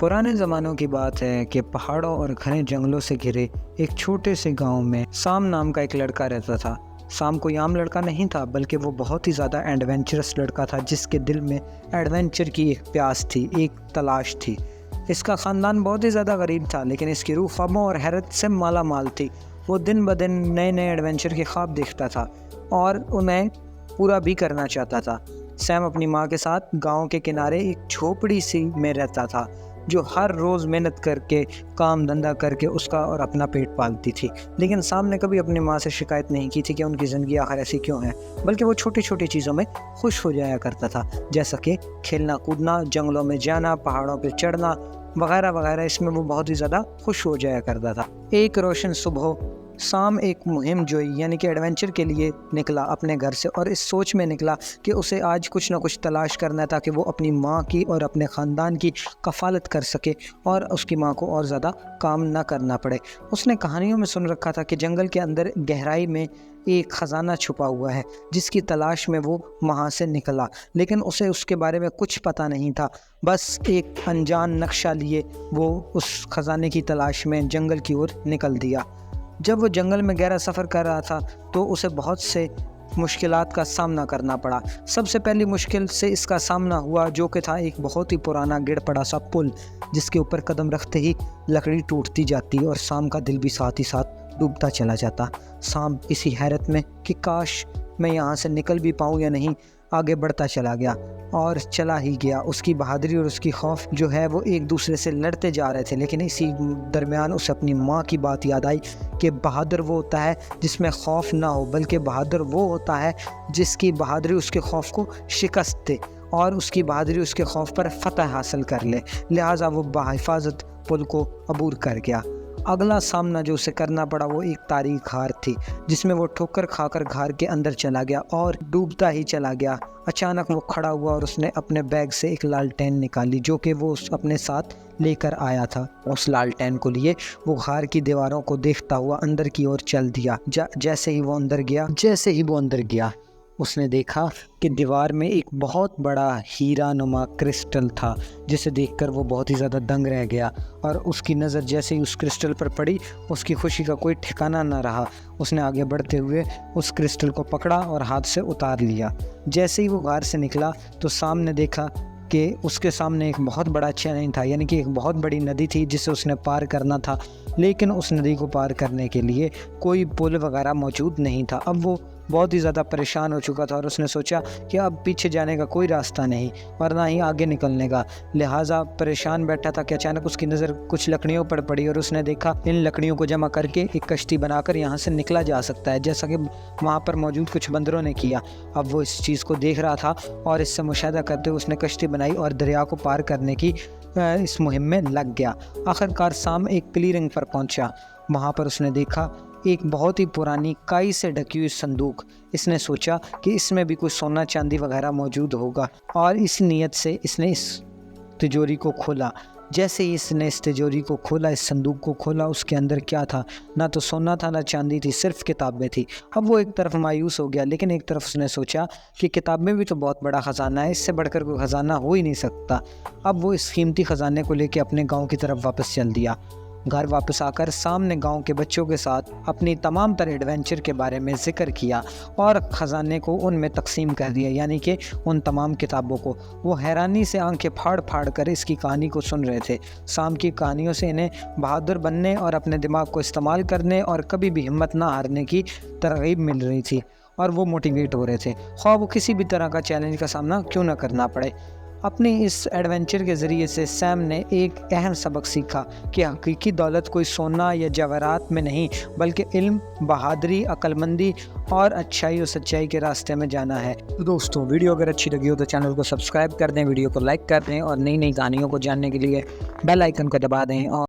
पुराने ज़मानों की बात है कि पहाड़ों और घने जंगलों से घिरे एक छोटे से गांव में साम नाम का एक लड़का रहता था। साम कोई आम लड़का नहीं था, बल्कि वो बहुत ही ज़्यादा एडवेंचरस लड़का था, जिसके दिल में एडवेंचर की एक प्यास थी, एक तलाश थी। इसका ख़ानदान बहुत ही ज़्यादा गरीब था, लेकिन इसकी रूह ख्वाबों और हैरत से माला माल थी। वो दिन ब दिन नए नए एडवेंचर के ख्वाब देखता था और उन्हें पूरा भी करना चाहता था। सैम अपनी माँ के साथ गांव के किनारे एक झोपड़ी सी में रहता था, जो हर रोज़ मेहनत करके काम धंधा करके उसका और अपना पेट पालती थी। लेकिन साम ने कभी अपनी माँ से शिकायत नहीं की थी कि उनकी ज़िंदगी आखिर ऐसी क्यों है, बल्कि वो छोटी छोटी चीज़ों में खुश हो जाया करता था, जैसा कि खेलना कूदना, जंगलों में जाना, पहाड़ों पर चढ़ना वगैरह वगैरह। इसमें वो बहुत ही ज़्यादा खुश हो जाया करता था। एक रोशन सुबह साम एक मुहिम जोई यानी कि एडवेंचर के लिए निकला अपने घर से, और इस सोच में निकला कि उसे आज कुछ ना कुछ तलाश करना है ताकि वो अपनी माँ की और अपने ख़ानदान की कफ़ालत कर सके और उसकी माँ को और ज़्यादा काम ना करना पड़े। उसने कहानियों में सुन रखा था कि जंगल के अंदर गहराई में एक ख़जाना छुपा हुआ है, जिसकी तलाश में वो वहाँ से निकला, लेकिन उसे उसके बारे में कुछ पता नहीं था। बस एक अनजान नक्शा लिए वो उस ख़जाने की तलाश में जंगल की ओर निकल दिया। जब वो जंगल में गहरा सफ़र कर रहा था तो उसे बहुत से मुश्किलात का सामना करना पड़ा। सबसे पहली मुश्किल से इसका सामना हुआ, जो कि था एक बहुत ही पुराना गिर पड़ा सा पुल, जिसके ऊपर कदम रखते ही लकड़ी टूटती जाती और साम का दिल भी साथ ही साथ डूबता चला जाता। साम इसी हैरत में कि काश मैं यहाँ से निकल भी पाऊँ या नहीं, आगे बढ़ता चला गया और चला ही गया। उसकी बहादुरी और उसकी खौफ जो है वो एक दूसरे से लड़ते जा रहे थे, लेकिन इसी दरमियान उसे अपनी माँ की बात याद आई कि बहादुर वो होता है जिसमें खौफ ना हो, बल्कि बहादुर वो होता है जिसकी बहादुरी उसके खौफ को शिकस्त दे और उसकी बहादुरी उसके खौफ पर फतह हासिल कर ले। लिहाजा वो बाहिफाजत पुल को अबूर कर गया। अगला सामना जो उसे करना पड़ा वो एक तारीख घार थी, जिसमें वो ठोकर खाकर घार के अंदर चला गया और डूबता ही चला गया। अचानक वो खड़ा हुआ और उसने अपने बैग से एक लालटेन निकाली, जो कि वो अपने साथ लेकर आया था। उस लालटेन को लिए वो घार की दीवारों को देखता हुआ अंदर की ओर चल दिया। जैसे ही वो अंदर गया उसने देखा कि दीवार में एक बहुत बड़ा हीरा नुमा क्रिस्टल था, जिसे देखकर वो बहुत ही ज़्यादा दंग रह गया और उसकी नज़र जैसे ही उस क्रिस्टल पर पड़ी, उसकी खुशी का कोई ठिकाना न रहा। उसने आगे बढ़ते हुए उस क्रिस्टल को पकड़ा और हाथ से उतार लिया। जैसे ही वो घर से निकला तो सामने देखा कि उसके सामने एक बहुत बड़ा चैलेंज था, यानी कि एक बहुत बड़ी नदी थी जिसे उसने पार करना था, लेकिन उस नदी को पार करने के लिए कोई पुल वगैरह मौजूद नहीं था। अब वो बहुत ही ज़्यादा परेशान हो चुका था और उसने सोचा कि अब पीछे जाने का कोई रास्ता नहीं और ना ही आगे निकलने का। लिहाजा परेशान बैठा था कि अचानक उसकी नज़र कुछ लकड़ियों पर पड़ी और उसने देखा इन लकड़ियों को जमा करके एक कश्ती बनाकर यहाँ से निकला जा सकता है, जैसा कि वहाँ पर मौजूद कुछ बंदरों ने किया। अब वो इस चीज़ को देख रहा था और इससे मुशाहिदा करते हुए उसने कश्ती बनाई और दरिया को पार करने की इस मुहिम में लग गया। आखिरकार साम एक क्लीयरिंग पर पहुँचा। वहाँ पर उसने देखा एक बहुत ही पुरानी काई से ढकी हुई संदूक। इसने सोचा कि इसमें भी कुछ सोना चांदी वगैरह मौजूद होगा और इस नीयत से इसने इस तिजोरी को खोला। जैसे ही इसने इस तिजोरी को खोला, इस संदूक को खोला, उसके अंदर क्या था? ना तो सोना था ना चांदी थी, सिर्फ किताबें थी। अब वो एक तरफ मायूस हो गया, लेकिन एक तरफ उसने सोचा कि किताबें भी तो बहुत बड़ा ख़जाना है, इससे बढ़कर कोई ख़जाना हो ही नहीं सकता। अब वो इस कीमती ख़जाने को लेकर अपने गाँव की तरफ वापस चल दिया। घर वापस आकर साम ने गांव के बच्चों के साथ अपनी तमाम तरह एडवेंचर के बारे में जिक्र किया और ख़जाने को उनमें तकसीम कर दिया, यानी कि उन तमाम किताबों को। वो हैरानी से आंखें फाड़ फाड़ कर इसकी कहानी को सुन रहे थे। साम की कहानियों से इन्हें बहादुर बनने और अपने दिमाग को इस्तेमाल करने और कभी भी हिम्मत ना हारने की तरगीब मिल रही थी और वो मोटिवेट हो रहे थे, ख्वाह वो किसी भी तरह का चैलेंज का सामना क्यों ना करना पड़े। अपनी इस एडवेंचर के ज़रिए से सैम ने एक अहम सबक सीखा कि हकीकी दौलत कोई सोना या जवाहरात में नहीं, बल्कि इल्म, बहादुरी, अक्लमंदी और अच्छाई और सच्चाई के रास्ते में जाना है। तो दोस्तों, वीडियो अगर अच्छी लगी हो तो चैनल को सब्सक्राइब कर दें, वीडियो को लाइक कर दें और नई नई कहानियों को जानने के लिए बेल आइकन को दबा दें। और